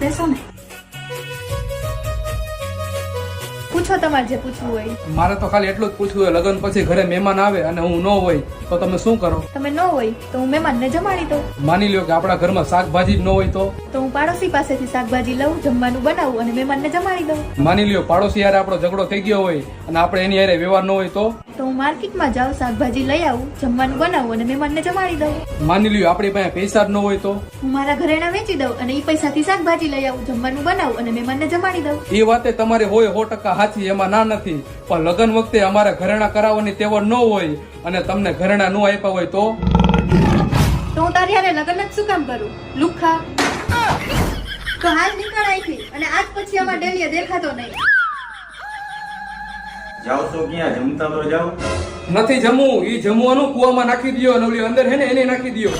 બેસો ને. પૂછો તમારે જે પૂછવું હોય. મારે તો ખાલી એટલું જ પૂછવું હોય, લગ્ન પછી ઘરે મહેમાન આવે અને હું ન હોય તો તમે શું કરો? તમે ન હોય તો હું મહેમાનને જમાડી દઉં. માની લ્યો કે આપણા ઘરમાં શાકભાજી જ ન હોય તો હું પાડોશી પાસેથી શાકભાજી લઉં, જમવાનું બનાવું અને મહેમાનને જમાડી દઉં. માની લ્યો પાડોશી યારે આપણો ઝઘડો થઈ ગયો હોય અને આપણે એની યારે વ્યવહાર ન હોય તો હું માર્કેટમાં જાઉં, શાકભાજી લઈ આવું, જમવાનું બનાવું અને મહેમાનને જમાડી દઉં. માની લ્યો આપણી પાસે પૈસા જ ન હોય તો હું મારા ઘરેણા વેચી દઉં અને એ પૈસાથી શાકભાજી લઈ આવું, જમવાનું બનાવું અને મહેમાનને જમાડી દઉં. એ વાતે તમારે હોય 100% સાચી, એમાં ના નથી. પણ લગ્ન વખતે અમારે ઘરેણા કરાવવાની તેવડ ન હોય અને તમને ઘરેણા ન આપ્યા હોય તો હું તારી હારે લગ્ન જ શું કામ કરું? લુખ્ખા. તો હાલ નીકળ અહીંથી અને આજ પછી અમાર ડેલીએ દેખાતો નહીં. જાઓ છો ક્યાં? જમતા તો જાઓ. નથી જમવું, ઈ જમવાનું કુવામાં નાખી દયો અને ઓલી અંદર હે ને એને નાખી દયો.